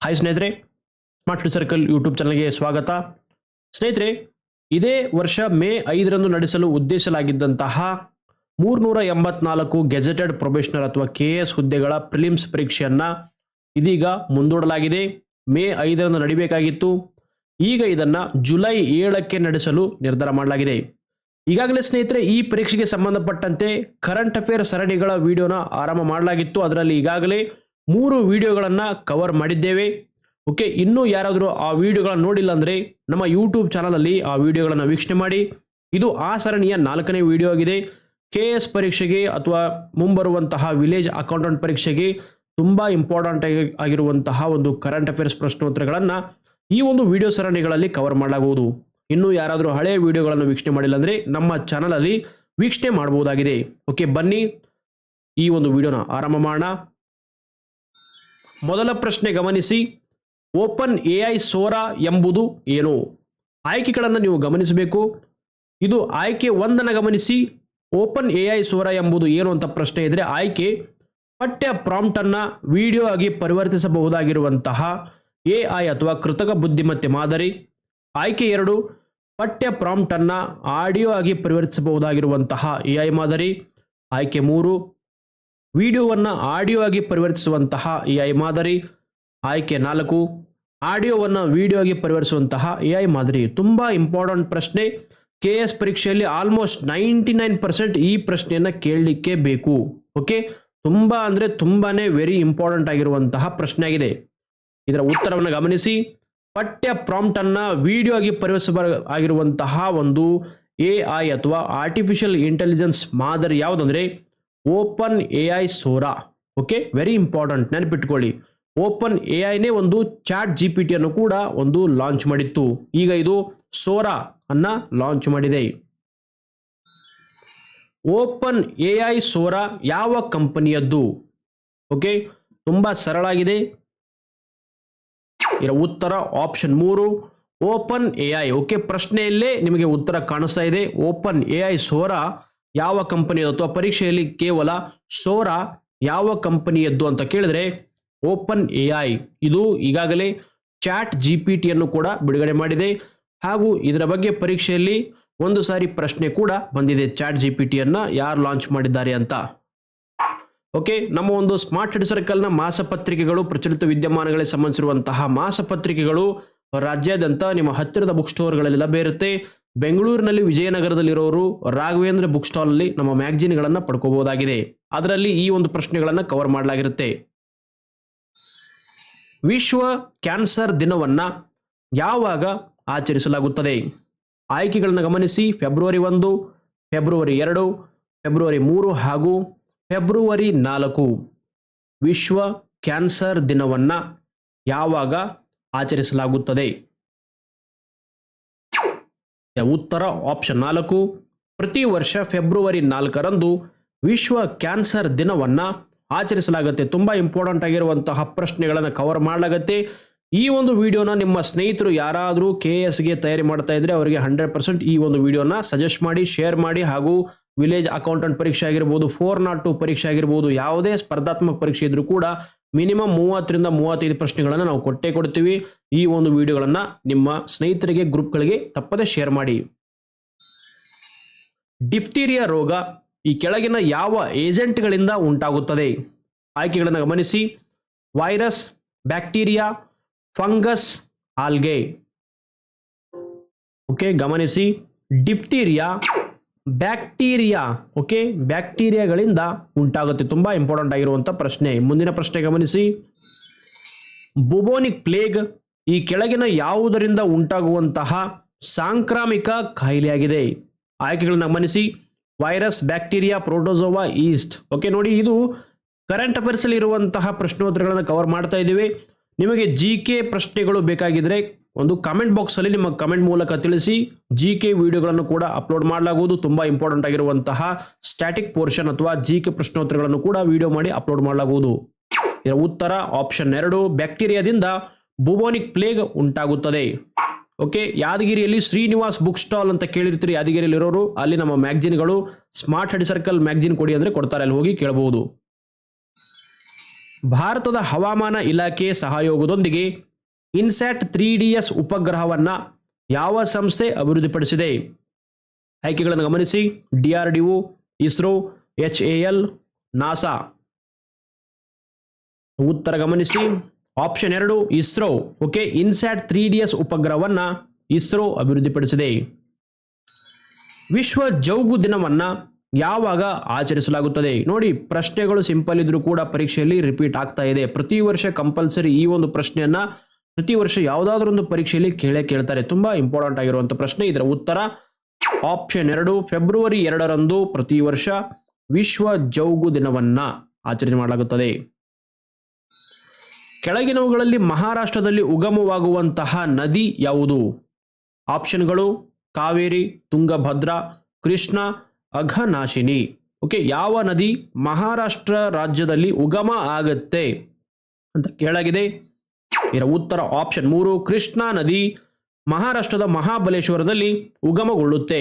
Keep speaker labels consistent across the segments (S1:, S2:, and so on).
S1: Hi ಸ್ನೇಹಿತರೆ, smart study circle YouTube ಚಾನಲ್ಗೆ ಸ್ವಾಗತ. ಸ್ನೇಹಿತರೆ, ಇದೇ ವರ್ಷ ಮೇ 5ರಂದು ನಡೆಸಲು ಉದ್ದೇಶಿಸಲಾಗಿದ್ದಂತಹ 384 ಗೆಜೆಟೆಡ್ ಪ್ರೊಬೇಷನರ್ ಅಥವಾ KS ಹುದ್ದೆಗಳ ಪ್ರಿಲಿಮ್ಸ್ ಪರೀಕ್ಷೆಯನ್ನ ಇದೀಗ ಮುಂದೂಡಲಾಗಿದೆ. ಮೇ 5ರಂದು ನಡೆಯಬೇಕಾಗಿತ್ತು. ಈಗ ಇದನ್ನ ಜುಲೈ 7ಕ್ಕೆ ನಡೆಸಲು ನಿರ್ಧಾರ ಮಾಡಲಾಗಿದೆ. ಈಗಾಗಲೇ ಸ್ನೇಹಿತರೆ, ಈ ಪರೀಕ್ಷೆಗೆ ಸಂಬಂಧಪಟ್ಟಂತೆ ಕರೆಂಟ್ ಅಫೇರ್ ಸರಣಿಗಳ ವಿಡಿಯೋನ ಆರಂಭ ಮಾಡಲಾಗಿತ್ತು. ಅದರಲ್ಲಿ ಈಗಾಗಲೇ 3 ವಿಡಿಯೋಗಳನ್ನ ಕವರ್ ಮಾಡಿದ್ದೇವೆ. ಓಕೆ, ಇನ್ನೂ ಯಾರಾದರೂ ಆ ವಿಡಿಯೋಗಳನ್ನ ನೋಡಿಲ್ಲ ಅಂದ್ರೆ ನಮ್ಮ ಯೂಟ್ಯೂಬ್ ಚಾನಲ್ ಅಲ್ಲಿ ಆ ವಿಡಿಯೋಗಳನ್ನ ವೀಕ್ಷಣೆ ಮಾಡಿ. ಇದು ಆ ಸರಣಿಯ 4ನೇ ವಿಡಿಯೋ ಆಗಿದೆ. KS ಪರೀಕ್ಷೆಗೆ ಅಥವಾ ಮುಂಬರುವಂತಹ ವಿಲೇಜ್ ಅಕೌಂಟೆಂಟ್ ಪರೀಕ್ಷೆಗೆ ತುಂಬಾ ಇಂಪಾರ್ಟೆಂಟ್ ಆಗಿರುವಂತಹ ಒಂದು ಕರೆಂಟ್ ಅಫೇರ್ಸ್ ಪ್ರಶ್ನೋತ್ತರಗಳನ್ನ ಈ ಒಂದು ವಿಡಿಯೋ ಸರಣಿಗಳಲ್ಲಿ ಕವರ್ ಮಾಡಲಾಗುವುದು. ಇನ್ನು ಯಾರಾದರೂ ಹಳೆಯ ವಿಡಿಯೋಗಳನ್ನು ವೀಕ್ಷಣೆ ಮಾಡಿಲ್ಲ ಅಂದ್ರೆ ನಮ್ಮ ಚಾನಲ್ ಅಲ್ಲಿ ವೀಕ್ಷಣೆ ಮಾಡಬಹುದಾಗಿದೆ. ಓಕೆ, ಬನ್ನಿ ಈ ಒಂದು ವಿಡಿಯೋನ ಆರಂಭ ಮಾಡೋಣ. ಮೊದಲ ಪ್ರಶ್ನೆ ಗಮನಿಸಿ, ಓಪನ್ AI ಸೋರಾ ಎಂಬುದು ಏನು? ಆಯ್ಕೆಗಳನ್ನು ನೀವು ಗಮನಿಸಬೇಕು. ಇದು ಆಯ್ಕೆ 1 ಗಮನಿಸಿ. ಓಪನ್ AI ಸೋರಾ ಎಂಬುದು ಏನು ಅಂತ ಪ್ರಶ್ನೆ ಇದ್ರೆ ಆಯ್ಕೆ ಪಠ್ಯ ಪ್ರಾಂಪ್ಟ್ ಅನ್ನ ವಿಡಿಯೋ ಆಗಿ ಪರಿವರ್ತಿಸಬಹುದಾಗಿರುವಂತಹ AI ಅಥವಾ ಕೃತಕ ಬುದ್ಧಿಮತ್ತೆ ಮಾದರಿ. ಆಯ್ಕೆ 2 ಪಠ್ಯ ಪ್ರಾಂಪ್ಟ್ ಅನ್ನ ಆಡಿಯೋ ಆಗಿ ಪರಿವರ್ತಿಸಬಹುದಾಗಿರುವಂತಹ AI ಮಾದರಿ. ಆಯ್ಕೆ 3 ವಿಡಿಯೋವನ್ನು ಆಡಿಯೋ ಆಗಿ ಪರಿವರ್ತಿಸುವಂತಹ AI ಮಾದರಿ. ಆಯ್ಕೆ 4 ಆಡಿಯೋವನ್ನು ವಿಡಿಯೋ ಆಗಿ ಪರಿವರ್ತಿಸುವಂತಹ AI ಮಾದರಿ. ತುಂಬಾ ಇಂಪಾರ್ಟೆಂಟ್ ಪ್ರಶ್ನೆ. KS ಪರೀಕ್ಷೆಯಲ್ಲಿ ಆಲ್ಮೋಸ್ಟ್ 99% ಈ ಪ್ರಶ್ನೆಯನ್ನ ಕೇಳಲಿಕ್ಕೆ ಬೇಕು. ಓಕೆ, ತುಂಬಾ ಅಂದ್ರೆ ತುಂಬಾನೇ ವೆರಿ ಇಂಪಾರ್ಟೆಂಟ್ ಆಗಿರುವಂತಹ ಪ್ರಶ್ನೆ ಆಗಿದೆ. ಇದರ ಉತ್ತರವನ್ನು ಗಮನಿಸಿ. ಪಠ್ಯ ಪ್ರಾಂಪ್ಟ್ ಅನ್ನ ವಿಡಿಯೋ ಆಗಿ ಪರಿವರ್ತಿಸಬಹುದಾಗಿರುವಂತಹ ಒಂದು AI ಅಥವಾ ಆರ್ಟಿಫಿಷಿಯಲ್ ಇಂಟೆಲಿಜೆನ್ಸ್ ಮಾದರಿ ಯಾವುದಂದ್ರೆ Open AI Sora. Okay, very important, ನೆನಪಿಟ್ಕೊಳ್ಳಿ. ಓಪನ್ AIನೇ ಒಂದು ಚಾಟ್ GPT ಅನ್ನು ಕೂಡ ಒಂದು ಲಾಂಚ್ ಮಾಡಿತ್ತು. ಈಗ ಇದು ಸೋರಾ ಅನ್ನ ಲಾಂಚ್ ಮಾಡಿದೆ. ಓಪನ್ AI ಸೋರಾ ಯಾವ ಕಂಪನಿಯದ್ದು? ಓಕೆ, ತುಂಬಾ ಸರಳ ಆಗಿದೆ. ಇದರ ಉತ್ತರ ಆಪ್ಷನ್ 3 ಓಪನ್ AI. ಓಕೆ, ಪ್ರಶ್ನೆಯಲ್ಲೇ ನಿಮಗೆ ಉತ್ತರ ಕಾಣಿಸ್ತಾ ಇದೆ. ಓಪನ್ AI ಸೋರಾ ಯಾವ ಕಂಪನಿಯದ್ದು ಅಥವಾ ಪರೀಕ್ಷೆಯಲ್ಲಿ ಕೇವಲ ಸೋರಾ ಯಾವ ಕಂಪನಿಯದ್ದು ಅಂತ ಕೇಳಿದ್ರೆ ಓಪನ್ AI ಇದು ಈಗಾಗಲೇ ಚಾಟ್ GPT ಅನ್ನು ಕೂಡ ಬಿಡುಗಡೆ ಮಾಡಿದೆ. ಹಾಗೂ ಇದರ ಬಗ್ಗೆ ಪರೀಕ್ಷೆಯಲ್ಲಿ ಒಂದು ಸಾರಿ ಪ್ರಶ್ನೆ ಕೂಡ ಬಂದಿದೆ, ಚಾಟ್ GPT ಅನ್ನ ಯಾರು ಲಾಂಚ್ ಮಾಡಿದ್ದಾರೆ ಅಂತ. ಓಕೆ, ನಮ್ಮ ಒಂದು ಸ್ಮಾರ್ಟ್ ಸ್ಟಡಿ ಸರ್ಕಲ್ ನ ಮಾಸಪತ್ರಿಕೆಗಳು, ಪ್ರಚಲಿತ ವಿದ್ಯಮಾನಗಳಿಗೆ ಸಂಬಂಧಿಸಿರುವಂತಹ ಮಾಸಪತ್ರಿಕೆಗಳು ರಾಜ್ಯಾದ್ಯಂತ ನಿಮ್ಮ ಹತ್ತಿರದ ಬುಕ್ ಸ್ಟೋರ್ಗಳಲ್ಲಿ ಲಭ್ಯ ಇರುತ್ತೆ. ಬೆಂಗಳೂರಿನಲ್ಲಿ ವಿಜಯನಗರದಲ್ಲಿರೋರು ರಾಘವೇಂದ್ರ ಬುಕ್ ಸ್ಟಾಲ್ ಅಲ್ಲಿ ನಮ್ಮ ಮ್ಯಾಗಜಿನ್ಗಳನ್ನ ಪಡ್ಕೋಬಹುದಾಗಿದೆ. ಅದರಲ್ಲಿ ಈ ಒಂದು ಪ್ರಶ್ನೆಗಳನ್ನ ಕವರ್ ಮಾಡಲಾಗಿರುತ್ತೆ. ವಿಶ್ವ ಕ್ಯಾನ್ಸರ್ ದಿನವನ್ನ ಯಾವಾಗ ಆಚರಿಸಲಾಗುತ್ತದೆ? ಆಯ್ಕೆಗಳನ್ನು ಗಮನಿಸಿ. ಫೆಬ್ರವರಿ 1, ಫೆಬ್ರವರಿ 2, ಫೆಬ್ರವರಿ 3 ಹಾಗೂ ಫೆಬ್ರವರಿ 4. ವಿಶ್ವ ಕ್ಯಾನ್ಸರ್ ದಿನವನ್ನ ಯಾವಾಗ ಆಚರಿಸಲಾಗುತ್ತದೆ? ಉತ್ತರ ಆಪ್ಷನ್ 4 ಪ್ರತಿ ವರ್ಷ ಫೆಬ್ರವರಿ 4ರಂದು ವಿಶ್ವ ಕ್ಯಾನ್ಸರ್ ದಿನವನ್ನ ಆಚರಿಸಲಾಗುತ್ತೆ. ತುಂಬಾ ಇಂಪಾರ್ಟೆಂಟ್ ಆಗಿರುವಂತಹ ಪ್ರಶ್ನೆಗಳನ್ನು ಕವರ್ ಮಾಡಲಾಗುತ್ತೆ. ಈ ಒಂದು ವಿಡಿಯೋನ ನಿಮ್ಮ ಸ್ನೇಹಿತರು ಯಾರಾದರೂ KSಗೆ ತಯಾರಿ ಮಾಡ್ತಾ ಇದ್ರೆ ಅವರಿಗೆ 100% ಈ ಒಂದು ವಿಡಿಯೋನ ಸಜೆಸ್ಟ್ ಮಾಡಿ, ಶೇರ್ ಮಾಡಿ. ಹಾಗೂ ವಿಲೇಜ್ ಅಕೌಂಟೆಂಟ್ ಪರೀಕ್ಷೆ ಆಗಿರ್ಬೋದು, 402 ಪರೀಕ್ಷೆ ಆಗಿರ್ಬೋದು, ಯಾವುದೇ ಸ್ಪರ್ಧಾತ್ಮಕ ಪರೀಕ್ಷೆ ಇದ್ರೂ ಕೂಡ ಮಿನಿಮಮ್ 30ರಿಂದ 35 ಪ್ರಶ್ನೆಗಳನ್ನು ನಾವು ಕೊಟ್ಟೇ ಕೊಡ್ತೀವಿ. ಈ ಒಂದು ವಿಡಿಯೋಗಳನ್ನ ನಿಮ್ಮ ಸ್ನೇಹಿತರಿಗೆ, ಗ್ರೂಪ್ಗಳಿಗೆ ತಪ್ಪದೆ ಶೇರ್ ಮಾಡಿ. ಡಿಫ್ತೀರಿಯಾ ರೋಗ ಈ ಕೆಳಗಿನ ಯಾವ ಏಜೆಂಟ್ಗಳಿಂದ ಉಂಟಾಗುತ್ತದೆ? ಆಯ್ಕೆಗಳನ್ನು ಗಮನಿಸಿ. Virus, bacteria, fungus, algae. Okay, ಗಮನಿಸಿ. ಡಿಫ್ತೀರಿಯಾ ಬ್ಯಾಕ್ಟೀರಿಯಾ. ಓಕೆ, ಬ್ಯಾಕ್ಟೀರಿಯಾಗಳಿಂದ ಉಂಟಾಗುತ್ತೆ. ತುಂಬಾ ಇಂಪಾರ್ಟೆಂಟ್ ಆಗಿರುವಂತಹ ಪ್ರಶ್ನೆ. ಮುಂದಿನ ಪ್ರಶ್ನೆ ಗಮನಿಸಿ. ಬುಬೋನಿಕ್ ಪ್ಲೇಗ್ ಈ ಕೆಳಗಿನ ಯಾವುದರಿಂದ ಉಂಟಾಗುವಂತಹ ಸಾಂಕ್ರಾಮಿಕ ಕಾಯಿಲೆಯಾಗಿದೆ? ಆಯ್ಕೆಗಳನ್ನು ಗಮನಿಸಿ. Virus, bacteria, protozoa, East. Okay, ನೋಡಿ, ಇದು ಕರೆಂಟ್ ಅಫೇರ್ಸ್ ಅಲ್ಲಿ ಇರುವಂತಹ ಪ್ರಶ್ನೋತ್ತರಗಳನ್ನು ಕವರ್ ಮಾಡ್ತಾ ಇದ್ದೀವಿ. ನಿಮಗೆ GK ಪ್ರಶ್ನೆಗಳು ಬೇಕಾಗಿದ್ರೆ ಒಂದು ಕಾಮೆಂಟ್ ಬಾಕ್ಸ್ ಅಲ್ಲಿ ನಿಮ್ಮ ಕಮೆಂಟ್ ಮೂಲಕ ತಿಳಿಸಿ. GK ವಿಡಿಯೋಗಳನ್ನು ಕೂಡ ಅಪ್ಲೋಡ್ ಮಾಡಲಾಗುವುದು. ತುಂಬಾ ಇಂಪಾರ್ಟೆಂಟ್ ಆಗಿರುವಂತಹ ಸ್ಟ್ಯಾಟಿಕ್ ಪೋರ್ಷನ್ ಅಥವಾ GK ಪ್ರಶ್ನೋತ್ತರಗಳನ್ನು ಕೂಡ ವಿಡಿಯೋ ಮಾಡಿ ಅಪ್ಲೋಡ್ ಮಾಡಲಾಗುವುದು. ಇದರ ಉತ್ತರ ಆಪ್ಷನ್ 2 ಬ್ಯಾಕ್ಟೀರಿಯಾದಿಂದ ಬುಬೋನಿಕ್ ಪ್ಲೇಗ್ ಉಂಟಾಗುತ್ತದೆ. ಓಕೆ, ಯಾದಗಿರಿಯಲ್ಲಿ ಶ್ರೀನಿವಾಸ್ ಬುಕ್ ಸ್ಟಾಲ್ ಅಂತ ಕೇಳಿರ್ತೀರಿ. ಯಾದಗಿರಿಯಲ್ಲಿ ಇರೋರು ಅಲ್ಲಿ ನಮ್ಮ ಮ್ಯಾಗಜಿನ್ಗಳು ಸ್ಮಾರ್ಟ್ ಸ್ಟಡಿ ಸರ್ಕಲ್ ಮ್ಯಾಗಜಿನ್ ಕೊಡಿ ಅಂದ್ರೆ ಕೊಡ್ತಾರೆ, ಅಲ್ಲಿ ಹೋಗಿ ಕೇಳಬಹುದು. ಭಾರತದ ಹವಾಮಾನ ಇಲಾಖೆ ಸಹಯೋಗದೊಂದಿಗೆ ಇನ್ಸ್ಯಾಟ್ 3DS ಉಪಗ್ರಹವನ್ನು ಯಾವ ಸಂಸ್ಥೆ ಅಭಿವೃದ್ಧಿಪಡಿಸಿದೆ? ಆಯ್ಕೆಗಳನ್ನು ಗಮನಿಸಿ. DRDO, ISRO, HAL, NASA. ಉತ್ತರ ಗಮನಿಸಿ. Option 2 ISRO. Okay, INSAT 3DS ಉಪಗ್ರಹವನ್ನು ಇಸ್ರೋ ಅಭಿವೃದ್ಧಿಪಡಿಸಿದೆ. ವಿಶ್ವ ಜೌಗು ದಿನವನ್ನ ಯಾವಾಗ ಆಚರಿಸಲಾಗುತ್ತದೆ? ನೋಡಿ, ಪ್ರಶ್ನೆಗಳು ಸಿಂಪಲ್ ಇದ್ರೂ ಕೂಡ ಪರೀಕ್ಷೆಯಲ್ಲಿ ರಿಪೀಟ್ ಆಗ್ತಾ ಇದೆ. ಪ್ರತಿ ವರ್ಷ ಕಂಪಲ್ಸರಿ ಈ ಒಂದು ಪ್ರಶ್ನೆಯನ್ನ ಪ್ರತಿ ವರ್ಷ ಯಾವುದಾದ್ರೂ ಒಂದು ಪರೀಕ್ಷೆಯಲ್ಲಿ ಕೇಳ್ತಾರೆ. ತುಂಬಾ ಇಂಪಾರ್ಟೆಂಟ್ ಆಗಿರುವಂತ ಪ್ರಶ್ನೆ. ಇದರ ಉತ್ತರ ಆಪ್ಷನ್ 2 ಫೆಬ್ರವರಿ 2ರಂದು ಪ್ರತಿ ವರ್ಷ ವಿಶ್ವ ಜೌಗು ದಿನವನ್ನ ಆಚರಣೆ ಮಾಡಲಾಗುತ್ತದೆ. ಕೆಳಗಿನವುಗಳಲ್ಲಿ ಮಹಾರಾಷ್ಟ್ರದಲ್ಲಿ ಉಗಮವಾಗುವಂತಹ ನದಿ ಯಾವುದು? ಆಪ್ಷನ್ಗಳು ಕಾವೇರಿ, ತುಂಗಭದ್ರಾ, ಕೃಷ್ಣ, ಅಘನಾಶಿನಿ. ಓಕೆ, ಯಾವ ನದಿ ಮಹಾರಾಷ್ಟ್ರ ರಾಜ್ಯದಲ್ಲಿ ಉಗಮ ಆಗತ್ತೆ ಅಂತ ಕೇಳಾಗಿದೆ. ಇದರ ಉತ್ತರ ಆಪ್ಷನ್ 3 ಕೃಷ್ಣಾ ನದಿ ಮಹಾರಾಷ್ಟ್ರದ ಮಹಾಬಲೇಶ್ವರದಲ್ಲಿ ಉಗಮಗೊಳ್ಳುತ್ತೆ.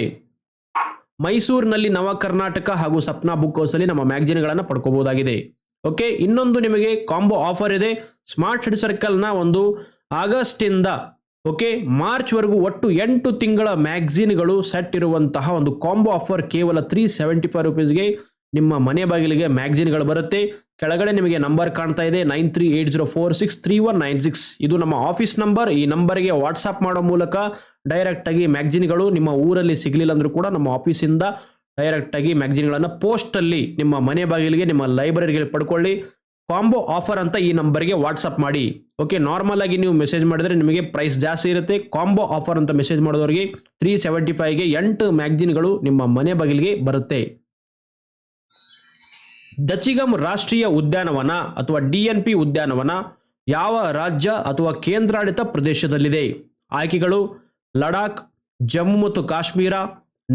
S1: ಮೈಸೂರಿನಲ್ಲಿ ನವ ಕರ್ನಾಟಕ ಹಾಗೂ ಸಪ್ನಾ ಬುಕ್ ಹೌಸ್ ಅಲ್ಲಿ ನಮ್ಮ ಮ್ಯಾಗಜಿನ್ಗಳನ್ನು ಪಡ್ಕೋಬಹುದಾಗಿದೆ. ಓಕೆ, ಇನ್ನೊಂದು ನಿಮಗೆ ಕಾಂಬೋ ಆಫರ್ ಇದೆ. ಸ್ಮಾರ್ಟ್ ಸ್ಟಡಿ ಸರ್ಕಲ್ನ ಒಂದು ಆಗಸ್ಟ್ ಇಂದ ಓಕೆ ಮಾರ್ಚ್ ವರೆಗೂ ಒಟ್ಟು 8 ತಿಂಗಳ ಮ್ಯಾಗಝಿನ್ಗಳು ಸೆಟ್ ಇರುವಂತಹ ಒಂದು ಕಾಂಬೋ ಆಫರ್ ಕೇವಲ 375 ರೂಪೀಸ್ಗೆ ನಿಮ್ಮ ಮನೆ ಬಾಗಿಲಿಗೆ ಮ್ಯಾಗಝಿನ್ಗಳು ಬರುತ್ತೆ. ಕೆಳಗಡೆ ನಿಮಗೆ ನಂಬರ್ ಕಾಣ್ತಾ ಇದೆ 9380463196. ಇದು ನಮ್ಮ ಆಫೀಸ್ ನಂಬರ್. ಈ ನಂಬರ್ಗೆ ವಾಟ್ಸಾಪ್ ಮಾಡೋ ಮೂಲಕ ಡೈರೆಕ್ಟ್ ಆಗಿ ಮ್ಯಾಗಝಿನ್ಗಳು ನಿಮ್ಮ ಊರಲ್ಲಿ ಸಿಗಲಿಲ್ಲ ಅಂದ್ರೂ ಕೂಡ ನಮ್ಮ ಆಫೀಸಿಂದ ಡೈರೆಕ್ಟ್ ಆಗಿ ಮ್ಯಾಗಝಿನ್ಗಳನ್ನು ಪೋಸ್ಟ್ ಅಲ್ಲಿ ನಿಮ್ಮ ಮನೆ ಬಾಗಿಲಿಗೆ ನಿಮ್ಮ ಲೈಬ್ರರಿಗೆ ಪಡ್ಕೊಳ್ಳಿ. ಕಾಂಬೋ ಆಫರ್ ಅಂತ ಈ ನಂಬರ್ಗೆ ವಾಟ್ಸಪ್ ಮಾಡಿ. ಓಕೆ, ನಾರ್ಮಲ್ ಆಗಿ ನೀವು ಮೆಸೇಜ್ ಮಾಡಿದ್ರೆ ನಿಮಗೆ ಪ್ರೈಸ್ ಜಾಸ್ತಿ ಇರುತ್ತೆ. ಕಾಂಬೋ ಆಫರ್ ಅಂತ ಮೆಸೇಜ್ ಮಾಡಿದವರಿಗೆ 375ಗೆ 8 ಮ್ಯಾಗಝಿನ್ಗಳು ನಿಮ್ಮ ಮನೆ ಬಾಗಿಲಿಗೆ ಬರುತ್ತೆ. ದಚಿಗಮ್ ರಾಷ್ಟ್ರೀಯ ಉದ್ಯಾನವನ ಅಥವಾ DNP ಉದ್ಯಾನವನ ಯಾವ ರಾಜ್ಯ ಅಥವಾ ಕೇಂದ್ರಾಡಳಿತ ಪ್ರದೇಶದಲ್ಲಿದೆ? ಆಯ್ಕೆಗಳು ಲಡಾಖ್, ಜಮ್ಮು ಮತ್ತು ಕಾಶ್ಮೀರ,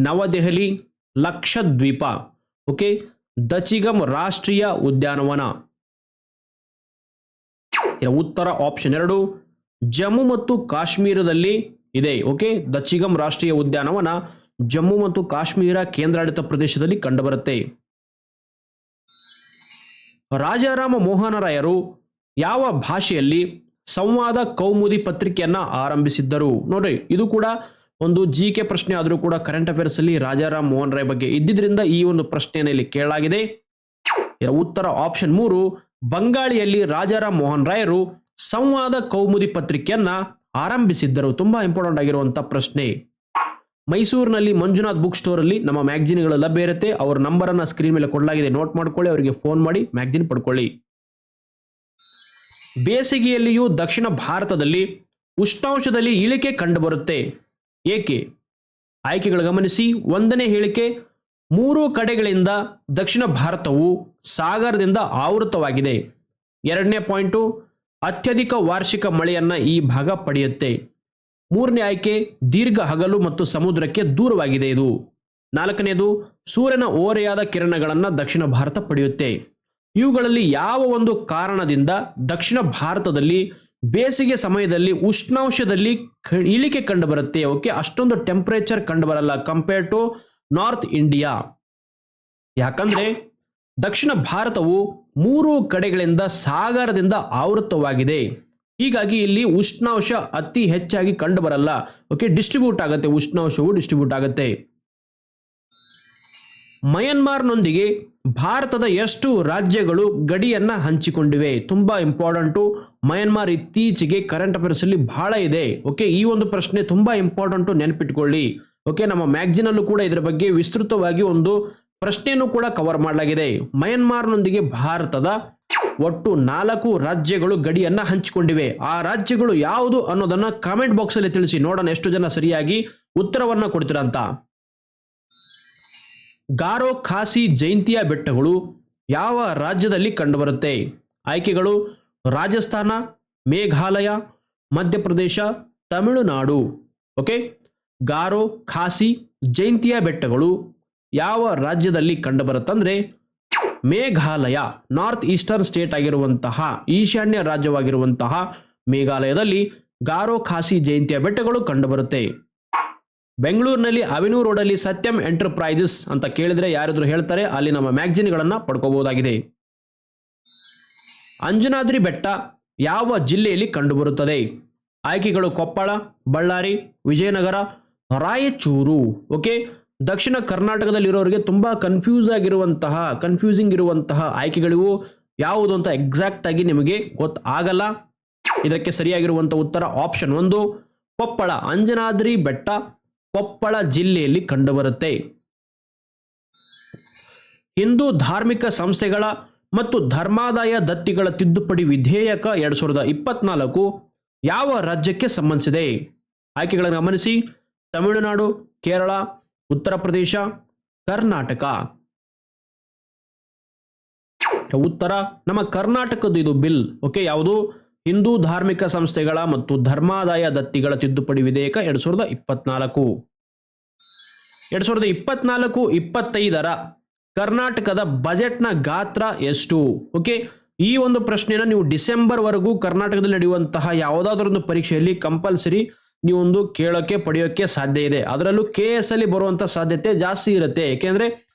S1: ನವದೆಹಲಿ, ಲಕ್ಷದ್ವೀಪ. ಓಕೆ, ದಚಿಗಮ್ ರಾಷ್ಟ್ರೀಯ ಉದ್ಯಾನವನ ಉತ್ತರ ಆಪ್ಷನ್ 2 ಜಮ್ಮು ಮತ್ತು ಕಾಶ್ಮೀರದಲ್ಲಿ ಇದೆ. ಓಕೆ, ದಚಿಗಮ್ ರಾಷ್ಟ್ರೀಯ ಉದ್ಯಾನವನ ಜಮ್ಮು ಮತ್ತು ಕಾಶ್ಮೀರ ಕೇಂದ್ರಾಡಳಿತ ಪ್ರದೇಶದಲ್ಲಿ ಕಂಡುಬರುತ್ತೆ. ರಾಜಾರಾಮ ಮೋಹನ ರಾಯರು ಯಾವ ಭಾಷೆಯಲ್ಲಿ ಸಂವಾದ ಕೌಮುದಿ ಪತ್ರಿಕೆಯನ್ನ ಆರಂಭಿಸಿದ್ದರು? ನೋಡ್ರಿ, ಇದು ಕೂಡ ಒಂದು GK ಪ್ರಶ್ನೆ ಆದರೂ ಕೂಡ ಕರೆಂಟ್ ಅಫೇರ್ಸ್ ಅಲ್ಲಿ ರಾಜಾರಾಮ್ ಮೋಹನ್ ರಾಯ್ ಬಗ್ಗೆ ಇದ್ದಿದ್ರಿಂದ ಈ ಒಂದು ಪ್ರಶ್ನೆಯನ್ನು ಇಲ್ಲಿ ಕೇಳಲಾಗಿದೆ. ಇದರ ಉತ್ತರ ಆಪ್ಷನ್ 3 ಬಂಗಾಳಿಯಲ್ಲಿ ರಾಜಾರಾಮ್ ಮೋಹನ್ ರಾಯರು ಸಂವಾದ ಕೌಮುದಿ ಪತ್ರಿಕೆಯನ್ನ ಆರಂಭಿಸಿದ್ದರು. ತುಂಬಾ ಇಂಪಾರ್ಟೆಂಟ್ ಆಗಿರುವಂತಹ ಪ್ರಶ್ನೆ. ಮೈಸೂರಿನಲ್ಲಿ ಮಂಜುನಾಥ್ ಬುಕ್ ಸ್ಟೋರ್ ಅಲ್ಲಿ ನಮ್ಮ ಮ್ಯಾಗಝಿನ್ಗಳು ಲಭ್ಯ ಇರುತ್ತೆ. ಅವರ ನಂಬರ್ ಅನ್ನ ಸ್ಕ್ರೀನ್ ಮೇಲೆ ಕೊಡಲಾಗಿದೆ, ನೋಟ್ ಮಾಡ್ಕೊಳ್ಳಿ. ಅವರಿಗೆ ಫೋನ್ ಮಾಡಿ ಮ್ಯಾಗಝಿನ್ ಪಡ್ಕೊಳ್ಳಿ. ಬೇಸಿಗೆಯಲ್ಲಿಯೂ ದಕ್ಷಿಣ ಭಾರತದಲ್ಲಿ ಉಷ್ಣಾಂಶದಲ್ಲಿ ಇಳಿಕೆ ಕಂಡುಬರುತ್ತೆ, ಏಕೆ? ಆಯ್ಕೆಗಳು ಗಮನಿಸಿ. 1ನೇ ಹೇಳಿಕೆ, 3 ಕಡೆಗಳಿಂದ ದಕ್ಷಿಣ ಭಾರತವು ಸಾಗರದಿಂದ ಆವೃತವಾಗಿದೆ. 2ನೇ ಪಾಯಿಂಟು, ಅತ್ಯಧಿಕ ವಾರ್ಷಿಕ ಮಳೆಯನ್ನ ಈ ಭಾಗ ಪಡೆಯುತ್ತೆ. 3ನೇ ಆಯ್ಕೆ, ದೀರ್ಘ ಹಗಲು ಮತ್ತು ಸಮುದ್ರಕ್ಕೆ ದೂರವಾಗಿದೆ ಇದು. 4ನೇದು, ಸೂರ್ಯನ ಓರೆಯಾದ ಕಿರಣಗಳನ್ನು ದಕ್ಷಿಣ ಭಾರತ ಪಡೆಯುತ್ತೆ. ಇವುಗಳಲ್ಲಿ ಯಾವ ಒಂದು ಕಾರಣದಿಂದ ದಕ್ಷಿಣ ಭಾರತದಲ್ಲಿ ಬೇಸಿಗೆ ಸಮಯದಲ್ಲಿ ಉಷ್ಣಾಂಶದಲ್ಲಿ ಇಳಿಕೆ ಕಂಡುಬರುತ್ತೆ? ಓಕೆ, ಅಷ್ಟೊಂದು ಟೆಂಪರೇಚರ್ ಕಂಡುಬರಲ್ಲ ಕಂಪೇರ್ ಟು ನಾರ್ತ್ ಇಂಡಿಯಾ. ಯಾಕಂದ್ರೆ ದಕ್ಷಿಣ ಭಾರತವು 3 ಕಡೆಗಳಿಂದ ಸಾಗರದಿಂದ ಆವೃತವಾಗಿದೆ. ಹೀಗಾಗಿ ಇಲ್ಲಿ ಉಷ್ಣಾಂಶ ಅತಿ ಹೆಚ್ಚಾಗಿ ಕಂಡುಬರಲ್ಲ. ಓಕೆ, ಡಿಸ್ಟ್ರಿಬ್ಯೂಟ್ ಆಗುತ್ತೆ, ಉಷ್ಣಾಂಶವು ಡಿಸ್ಟ್ರಿಬ್ಯೂಟ್ ಆಗುತ್ತೆ. ಮಯನ್ಮಾರ್ನೊಂದಿಗೆ ಭಾರತದ ಎಷ್ಟು ರಾಜ್ಯಗಳು ಗಡಿಯನ್ನ ಹಂಚಿಕೊಂಡಿವೆ? ತುಂಬಾ ಇಂಪಾರ್ಟೆಂಟು. ಮಯನ್ಮಾರ್ ಇತ್ತೀಚೆಗೆ ಕರೆಂಟ್ ಅಫೇರ್ಸ್ ಅಲ್ಲಿ ಬಹಳ ಇದೆ. ಓಕೆ, ಈ ಒಂದು ಪ್ರಶ್ನೆ ತುಂಬಾ ಇಂಪಾರ್ಟೆಂಟು, ನೆನಪಿಟ್ಕೊಳ್ಳಿ. ಓಕೆ, ನಮ್ಮ ಮ್ಯಾಗಝಿನ್ ಅಲ್ಲೂ ಕೂಡ ಇದರ ಬಗ್ಗೆ ವಿಸ್ತೃತವಾಗಿ ಒಂದು ಪ್ರಶ್ನೆಯನ್ನು ಕೂಡ ಕವರ್ ಮಾಡಲಾಗಿದೆ. ಮಯನ್ಮಾರ್ನೊಂದಿಗೆ ಭಾರತದ ಒಟ್ಟು 4 ರಾಜ್ಯಗಳು ಗಡಿಯನ್ನ ಹಂಚಿಕೊಂಡಿವೆ. ಆ ರಾಜ್ಯಗಳು ಯಾವುದು ಅನ್ನೋದನ್ನ ಕಾಮೆಂಟ್ ಬಾಕ್ಸ್ ಅಲ್ಲಿ ತಿಳಿಸಿ, ನೋಡೋಣ ಎಷ್ಟು ಜನ ಸರಿಯಾಗಿ ಉತ್ತರವನ್ನ ಕೊಡ್ತೀರಾ ಅಂತ. ಗಾರೋ ಖಾಸಿ ಜೈಂತಿಯಾ ಬೆಟ್ಟಗಳು ಯಾವ ರಾಜ್ಯದಲ್ಲಿ ಕಂಡುಬರುತ್ತೆ? ಆಯ್ಕೆಗಳು ರಾಜಸ್ಥಾನ, ಮೇಘಾಲಯ, ಮಧ್ಯಪ್ರದೇಶ, ತಮಿಳುನಾಡು. ಓಕೆ, ಗಾರೋ ಖಾಸಿ ಜೈಂತಿಯಾ ಬೆಟ್ಟಗಳು ಯಾವ ರಾಜ್ಯದಲ್ಲಿ ಕಂಡುಬರುತ್ತಂದ್ರೆ ಮೇಘಾಲಯ, ನಾರ್ತ್ ಈಸ್ಟರ್ನ್ ಸ್ಟೇಟ್ ಆಗಿರುವಂತಹ ಈಶಾನ್ಯ ರಾಜ್ಯವಾಗಿರುವಂತಹ ಮೇಘಾಲಯದಲ್ಲಿ ಗಾರೋ ಖಾಸಿ ಜೈಂತಿಯಾ ಬೆಟ್ಟಗಳು ಕಂಡುಬರುತ್ತೆ. ಬೆಂಗಳೂರಿನಲ್ಲಿ ಅವೆನ್ಯೂ ರೋಡಲ್ಲಿ ಸತ್ಯಂ ಎಂಟರ್ಪ್ರೈಸಸ್ ಅಂತ ಕೇಳಿದ್ರೆ ಯಾರಾದ್ರೂ ಹೇಳ್ತಾರೆ, ಅಲ್ಲಿ ನಮ್ಮ ಮ್ಯಾಗಝಿನ್ಗಳನ್ನ ಪಡ್ಕೋಬಹುದಾಗಿದೆ. ಅಂಜನಾದ್ರಿ ಬೆಟ್ಟ ಯಾವ ಜಿಲ್ಲೆಯಲ್ಲಿ ಕಂಡುಬರುತ್ತದೆ? ಆಯ್ಕೆಗಳು ಕೊಪ್ಪಳ, ಬಳ್ಳಾರಿ, ವಿಜಯನಗರ, ರಾಯಚೂರು. ಓಕೆ, ದಕ್ಷಿಣ ಕರ್ನಾಟಕದಲ್ಲಿರೋರಿಗೆ ತುಂಬಾ ಕನ್ಫ್ಯೂಸಿಂಗ್ ಇರುವಂತಹ ಆಯ್ಕೆಗಳಿವು. ಯಾವುದು ಅಂತ ಎಕ್ಸಾಕ್ಟ್ ಆಗಿ ನಿಮಗೆ ಗೊತ್ತಾಗಲ್ಲ. ಇದಕ್ಕೆ ಸರಿಯಾಗಿರುವಂತಹ ಉತ್ತರ ಆಪ್ಷನ್ 1 ಕೊಪ್ಪಳ. ಅಂಜನಾದ್ರಿ ಬೆಟ್ಟ ಕೊಪ್ಪಳ ಜಿಲ್ಲೆಯಲ್ಲಿ ಕಂಡುಬರುತ್ತೆ. ಹಿಂದೂ ಧಾರ್ಮಿಕ ಸಂಸ್ಥೆಗಳ ಮತ್ತು ಧರ್ಮಾದಾಯ ದತ್ತಿಗಳ ತಿದ್ದುಪಡಿ ವಿಧೇಯಕ 2024 ಯಾವ ರಾಜ್ಯಕ್ಕೆ ಸಂಬಂಧಿಸಿದೆ? ಆಯ್ಕೆಗಳನ್ನು ಗಮನಿಸಿ. ತಮಿಳುನಾಡು, ಕೇರಳ, ಉತ್ತರ ಪ್ರದೇಶ, ಕರ್ನಾಟಕ. ಉತ್ತರ ನಮ್ಮ ಕರ್ನಾಟಕದ್ದು ಇದು ಬಿಲ್. ಓಕೆ, ಯಾವುದು? ಹಿಂದೂ ಧಾರ್ಮಿಕ ಸಂಸ್ಥೆಗಳ ಮತ್ತು ಧರ್ಮಾದಾಯ ದತ್ತಿಗಳ ತಿದ್ದುಪಡಿ ವಿಧೇಯಕ 2024. 2024-25 ಕರ್ನಾಟಕದ ಬಜೆಟ್ನ ಗಾತ್ರ ಎಷ್ಟು? ಓಕೆ, ಈ ಒಂದು ಪ್ರಶ್ನೆನ ನೀವು ಡಿಸೆಂಬರ್ ವರೆಗೂ ಕರ್ನಾಟಕದಲ್ಲಿ ನಡೆಯುವಂತಹ ಯಾವುದಾದ್ರೊಂದು ಪರೀಕ್ಷೆಯಲ್ಲಿ ಕಂಪಲ್ಸರಿ ನೀವೊಂದು ಕೇಳೋಕೆ ಪಡೆಯೋಕೆ ಸಾಧ್ಯ ಇದೆ. ಅದರಲ್ಲೂ KS ಅಲ್ಲಿ ಬರುವಂತ ಸಾಧ್ಯತೆ ಜಾಸ್ತಿ ಇರುತ್ತೆ. ಯಾಕೆಂದ್ರೆ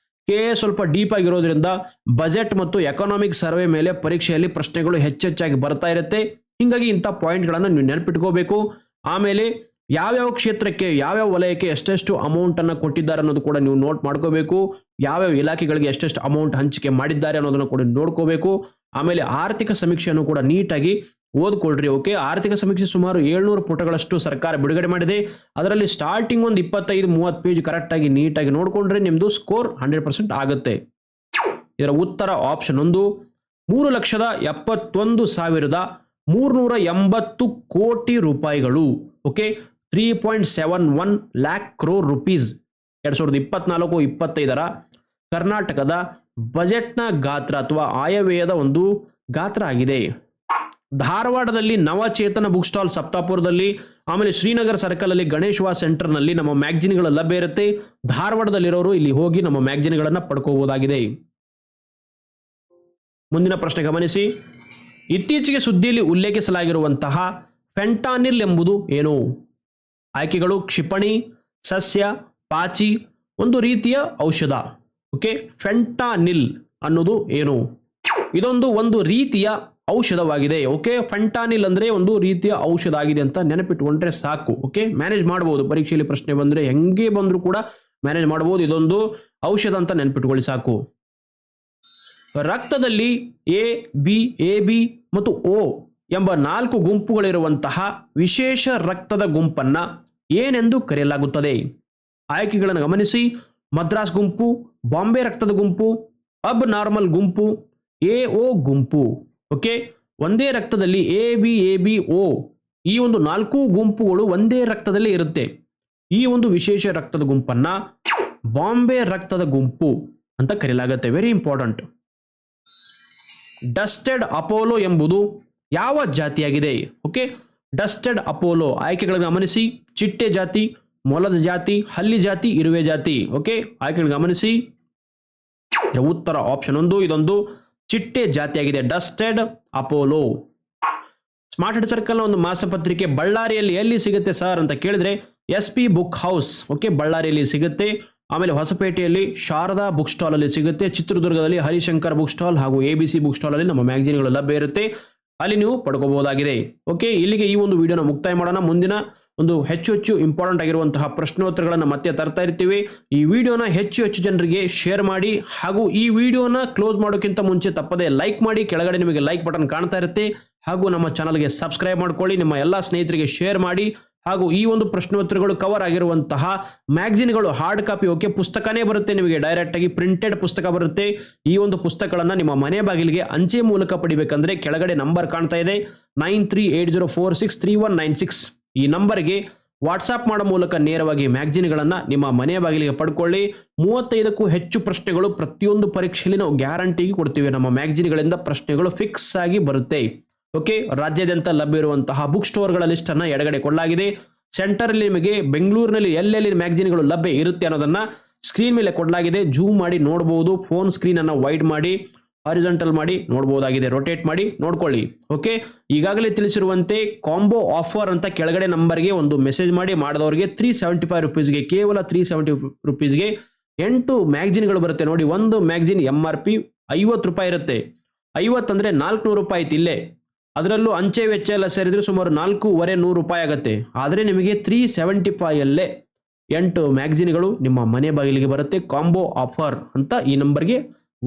S1: KS ಸ್ವಲ್ಪ ಡೀಪ್ ಆಗಿರೋದ್ರಿಂದ ಬಜೆಟ್ ಮತ್ತು ಎಕನಾಮಿಕ್ ಸರ್ವೆ ಮೇಲೆ ಪರೀಕ್ಷೆಯಲ್ಲಿ ಪ್ರಶ್ನೆಗಳು ಹೆಚ್ಚೆಚ್ಚಾಗಿ ಬರ್ತಾ ಇರುತ್ತೆ. ಹಿಂಗಾಗಿ ಇಂಥ ಪಾಯಿಂಟ್ಗಳನ್ನು ನೀವು ನೆನಪಿಟ್ಕೋಬೇಕು. ಆಮೇಲೆ ಯಾವ್ಯಾವ ಕ್ಷೇತ್ರಕ್ಕೆ, ಯಾವ್ಯಾವ ವಲಯಕ್ಕೆ ಎಷ್ಟೆಷ್ಟು ಅಮೌಂಟ್ ಅನ್ನು ಕೊಟ್ಟಿದ್ದಾರೆ ಅನ್ನೋದು ಕೂಡ ನೀವು ನೋಟ್ ಮಾಡ್ಕೋಬೇಕು. ಯಾವ್ಯಾವ ಇಲಾಖೆಗಳಿಗೆ ಎಷ್ಟೆಷ್ಟು ಅಮೌಂಟ್ ಹಂಚಿಕೆ ಮಾಡಿದ್ದಾರೆ ಅನ್ನೋದನ್ನು ಕೂಡ ನೋಡ್ಕೋಬೇಕು. ಆಮೇಲೆ ಆರ್ಥಿಕ ಸಮೀಕ್ಷೆಯನ್ನು ಕೂಡ ನೀಟಾಗಿ ಓದ್ಕೊಳ್ರಿ. ಓಕೆ, ಆರ್ಥಿಕ ಸಮೀಕ್ಷೆ ಸುಮಾರು 700 ಪುಟಗಳಷ್ಟು ಸರ್ಕಾರ ಬಿಡುಗಡೆ ಮಾಡಿದೆ. ಅದರಲ್ಲಿ ಸ್ಟಾರ್ಟಿಂಗ್ ಒಂದು 25-30 ಪೇಜ್ ಕರೆಕ್ಟ್ ಆಗಿ ನೀಟಾಗಿ ನೋಡ್ಕೊಂಡ್ರೆ ನಿಮ್ದು ಸ್ಕೋರ್ 100% ಆಗುತ್ತೆ. ಇದರ ಉತ್ತರ ಆಪ್ಷನ್ 1 3,71,380 ಕೋಟಿ ರೂಪಾಯಿಗಳು. ಓಕೆ, 3.71 lakh crore rupees 2024-25 ಕರ್ನಾಟಕದ ಬಜೆಟ್ನ ಗಾತ್ರ ಅಥವಾ ಆಯವ್ಯಯದ ಒಂದು ಗಾತ್ರ ಆಗಿದೆ. ಧಾರವಾಡದಲ್ಲಿ ನವಚೇತನ ಬುಕ್ ಸ್ಟಾಲ್, ಸಪ್ತಾಪುರದಲ್ಲಿ, ಆಮೇಲೆ ಶ್ರೀನಗರ ಸರ್ಕಲ್ ಅಲ್ಲಿ ಗಣೇಶ್ವಾ ಸೆಂಟರ್ ನಲ್ಲಿ ನಮ್ಮ ಮ್ಯಾಗಜಿನ್ಗಳು ಲಭ್ಯ ಇರುತ್ತೆ. ಧಾರವಾಡದಲ್ಲಿರೋರು ಇಲ್ಲಿ ಹೋಗಿ ನಮ್ಮ ಮ್ಯಾಗಜಿನ್ಗಳನ್ನ ಪಡ್ಕೋಬಹುದಾಗಿದೆ. ಮುಂದಿನ ಪ್ರಶ್ನೆ ಗಮನಿಸಿ. ಇತ್ತೀಚೆಗೆ ಸುದ್ದಿಯಲ್ಲಿ ಉಲ್ಲೇಖಿಸಲಾಗಿರುವಂತಹ ಫೆಂಟಾನಿಲ್ ಎಂಬುದು ಏನು? ಆಯ್ಕೆಗಳು ಕ್ಷಿಪಣಿ, ಸಸ್ಯ, ಪಾಚಿ, ಒಂದು ರೀತಿಯ ಔಷಧ. ಓಕೆ, ಫೆಂಟಾನಿಲ್ ಅನ್ನೋದು ಏನು? ಇದೊಂದು ರೀತಿಯ ಔಷಧವಾಗಿದೆ. ಓಕೆ, ಫೆಂಟಾನಿಲ್ ಅಂದ್ರೆ ಒಂದು ರೀತಿಯ ಔಷಧ ಆಗಿದೆ ಅಂತ ನೆನಪಿಟ್ಟುಕೊಂಡ್ರೆ ಸಾಕು. ಓಕೆ, ಮ್ಯಾನೇಜ್ ಮಾಡಬಹುದು. ಪರೀಕ್ಷೆಯಲ್ಲಿ ಪ್ರಶ್ನೆ ಬಂದ್ರೆ ಹೆಂಗೆ ಬಂದ್ರು ಕೂಡ ಮ್ಯಾನೇಜ್ ಮಾಡಬಹುದು. ಇದೊಂದು ಔಷಧ ಅಂತ ನೆನಪಿಟ್ಟುಕೊಳ್ಳಿ ಸಾಕು. ರಕ್ತದಲ್ಲಿ AB ಮತ್ತು O ಎಂಬ 4 ಗುಂಪುಗಳಿರುವಂತಹ ವಿಶೇಷ ರಕ್ತದ ಗುಂಪನ್ನ ಏನೆಂದು ಕರೆಯಲಾಗುತ್ತದೆ? ಆಯ್ಕೆಗಳನ್ನು ಗಮನಿಸಿ. ಮದ್ರಾಸ್ ಗುಂಪು, ಬಾಂಬೆ ರಕ್ತದ ಗುಂಪು, ಅಬ್ ನಾರ್ಮಲ್ ಗುಂಪು, AO ಗುಂಪು. ಓಕೆ, ಒಂದೇ ರಕ್ತದಲ್ಲಿ ABO ಈ ಒಂದು 4 ಗುಂಪುಗಳು ಒಂದೇ ರಕ್ತದಲ್ಲಿ ಇರುತ್ತೆ. ಈ ಒಂದು ವಿಶೇಷ ರಕ್ತದ ಗುಂಪನ್ನ ಬಾಂಬೆ ರಕ್ತದ ಗುಂಪು ಅಂತ ಕರೆಯಲಾಗುತ್ತೆ. Very important. ಡಸ್ಟೆಡ್ ಅಪೋಲೋ ಎಂಬುದು ಯಾವ ಜಾತಿಯಾಗಿದೆ? Okay, dusted Apollo. ಆಯ್ಕೆಗಳನ್ನು ಗಮನಿಸಿ. ಚಿಟ್ಟೆ ಜಾತಿ, ಮೊಲದ ಜಾತಿ, ಹಲ್ಲಿ ಜಾತಿ, ಇರುವೆ ಜಾತಿ. ಓಕೆ, ಆಯ್ಕೆಗಳನ್ನು ಗಮನಿಸಿ. ಉತ್ತರ ಆಪ್ಷನ್ 1 ಇದೊಂದು ಚಿಟ್ಟೆ ಜಾತಿಯಾಗಿದೆ, dusted Apollo. Smart head circle ನ ಒಂದು ಮಾಸಪತ್ರಿಕೆ ಬಳ್ಳಾರಿಯಲ್ಲಿ ಎಲ್ಲಿ ಸಿಗುತ್ತೆ ಸರ್ ಅಂತ ಕೇಳಿದ್ರೆ SP ಬುಕ್ ಹೌಸ್. ಓಕೆ, ಬಳ್ಳಾರಿಯಲ್ಲಿ ಸಿಗುತ್ತೆ. ಆಮೇಲೆ ಹೊಸಪೇಟೆಯಲ್ಲಿ ಶಾರದಾ ಬುಕ್ ಸ್ಟಾಲ್ ಅಲ್ಲಿ ಸಿಗುತ್ತೆ. ಚಿತ್ರದುರ್ಗದಲ್ಲಿ ಹರಿಶಂಕರ್ ಬುಕ್ ಸ್ಟಾಲ್ ಹಾಗೂ ABC ಬುಕ್ ಸ್ಟಾಲ್ ಅಲ್ಲಿ ನಮ್ಮ ಮ್ಯಾಗಜಿನ್ಗಳು ಲಭ್ಯ ಇರುತ್ತೆ. ಅಲ್ಲಿ ನೀವು ಪಡ್ಕೋಬಹುದಾಗಿದೆ. ಓಕೆ, ಇಲ್ಲಿಗೆ ಈ ಒಂದು ವಿಡಿಯೋನ ಮುಕ್ತಾಯ ಮಾಡೋಣ. ಮುಂದಿನ ಒಂದು ಹೆಚ್ಚು ಇಂಪಾರ್ಟೆಂಟ್ ಆಗಿರುವಂತಹ ಪ್ರಶ್ನೋತ್ತರಗಳನ್ನು ಮತ್ತೆ ತರ್ತಾ ಇರ್ತೀವಿ. ಈ ವಿಡಿಯೋನ ಹೆಚ್ಚು ಜನರಿಗೆ ಶೇರ್ ಮಾಡಿ. ಹಾಗೂ ಈ ವಿಡಿಯೋನ ಕ್ಲೋಸ್ ಮಾಡೋಕ್ಕಿಂತ ಮುಂಚೆ ತಪ್ಪದೆ ಲೈಕ್ ಮಾಡಿ. ಕೆಳಗಡೆ ನಿಮಗೆ ಲೈಕ್ ಬಟನ್ ಕಾಣ್ತಾ ಇರುತ್ತೆ. ಹಾಗೂ ನಮ್ಮ ಚಾನಲ್ಗೆ ಸಬ್ಸ್ಕ್ರೈಬ್ ಮಾಡ್ಕೊಳ್ಳಿ. ನಿಮ್ಮ ಎಲ್ಲ ಸ್ನೇಹಿತರಿಗೆ ಶೇರ್ ಮಾಡಿ. ಹಾಗೂ ಈ ಒಂದು ಪ್ರಶ್ನೋತ್ತರಗಳು ಕವರ್ ಆಗಿರುವಂತಹ ಮ್ಯಾಗಜಿನ್ಗಳು ಹಾರ್ಡ್ ಕಾಪಿ. ಓಕೆ, ಪುಸ್ತಕನೇ ಬರುತ್ತೆ ನಿಮಗೆ, ಡೈರೆಕ್ಟ್ ಆಗಿ ಪ್ರಿಂಟೆಡ್ ಪುಸ್ತಕ ಬರುತ್ತೆ. ಈ ಒಂದು ಪುಸ್ತಕಗಳನ್ನ ನಿಮ್ಮ ಮನೆ ಬಾಗಿಲಿಗೆ ಅಂಚೆ ಮೂಲಕ ಪಡಿಬೇಕಂದ್ರೆ ಕೆಳಗಡೆ ನಂಬರ್ ಕಾಣ್ತಾ ಇದೆ 9380463196. ಈ ನಂಬರ್ಗೆ ವಾಟ್ಸಾಪ್ ಮಾಡೋ ಮೂಲಕ ನೇರವಾಗಿ ಮ್ಯಾಗಜಿನ್ಗಳನ್ನ ನಿಮ್ಮ ಮನೆ ಬಾಗಿಲಿಗೆ ಪಡ್ಕೊಳ್ಳಿ. 35ಕ್ಕೂ ಹೆಚ್ಚು ಪ್ರಶ್ನೆಗಳು ಪ್ರತಿಯೊಂದು ಪರೀಕ್ಷೆಯಲ್ಲಿ ನಾವು ಗ್ಯಾರಂಟಿಗೆ ಕೊಡ್ತೀವಿ. ನಮ್ಮ ಮ್ಯಾಗಜಿನ್ಗಳಿಂದ ಪ್ರಶ್ನೆಗಳು ಫಿಕ್ಸ್ ಆಗಿ ಬರುತ್ತೆ. ಓಕೆ, ರಾಜ್ಯಾದ್ಯಂತ ಲಭ್ಯ ಇರುವಂತಹ ಬುಕ್ ಸ್ಟೋರ್ಗಳ ಲಿಸ್ಟ್ ಅನ್ನ ಎಡಗಡೆ ಕೊಡಲಾಗಿದೆ. ಸೆಂಟರ್ ಅಲ್ಲಿ ನಿಮಗೆ ಬೆಂಗಳೂರಿನಲ್ಲಿ ಎಲ್ಲೆಲ್ಲಿ ಮ್ಯಾಗಜಿನ್ಗಳು ಲಭ್ಯ ಇರುತ್ತೆ ಅನ್ನೋದನ್ನ ಸ್ಕ್ರೀನ್ ಮೇಲೆ ಕೊಡಲಾಗಿದೆ. ಜೂಮ್ ಮಾಡಿ ನೋಡಬಹುದು. ಫೋನ್ ಸ್ಕ್ರೀನ್ ಅನ್ನ ವೈಡ್ ಮಾಡಿ, ಹಾರಿಜಾಂಟಲ್ ಮಾಡಿ ನೋಡಬಹುದಾಗಿದೆ. ರೊಟೇಟ್ ಮಾಡಿ ನೋಡ್ಕೊಳ್ಳಿ. ಓಕೆ, ಈಗಾಗಲೇ ತಿಳಿಸಿರುವಂತೆ ಕಾಂಬೋ ಆಫರ್ ಅಂತ ಕೆಳಗಡೆ ನಂಬರ್ಗೆ ಒಂದು ಮೆಸೇಜ್ ಮಾಡಿ. ಮಾಡಿದವರಿಗೆ 375 rupeesಗೆ, ಕೇವಲ 370 rupeesಗೆ 8 ಮ್ಯಾಗಜಿನ್ಗಳು ಬರುತ್ತೆ. ನೋಡಿ, ಒಂದು ಮ್ಯಾಗಜಿನ್ MRP 50 ರೂಪಾಯಿ ಇರುತ್ತೆ. 50 ಅಂದರೆ 400 ರೂಪಾಯಿ ಐತಿ ಇಲ್ಲೇ. ಅದರಲ್ಲೂ ಅಂಚೆ ವೆಚ್ಚ ಎಲ್ಲ ಸೇರಿದ್ರೆ ಸುಮಾರು 4,500 ರೂಪಾಯಿ ಆಗುತ್ತೆ. ಆದರೆ ನಿಮಗೆ 375 ಅಲ್ಲೇ 8 ಮ್ಯಾಗಝಿನ್ಗಳು ನಿಮ್ಮ ಮನೆ ಬಾಗಿಲಿಗೆ ಬರುತ್ತೆ. ಕಾಂಬೋ ಆಫರ್ ಅಂತ ಈ ನಂಬರ್ಗೆ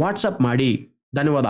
S1: ವಾಟ್ಸಪ್ ಮಾಡಿ. ಧನ್ಯವಾದ.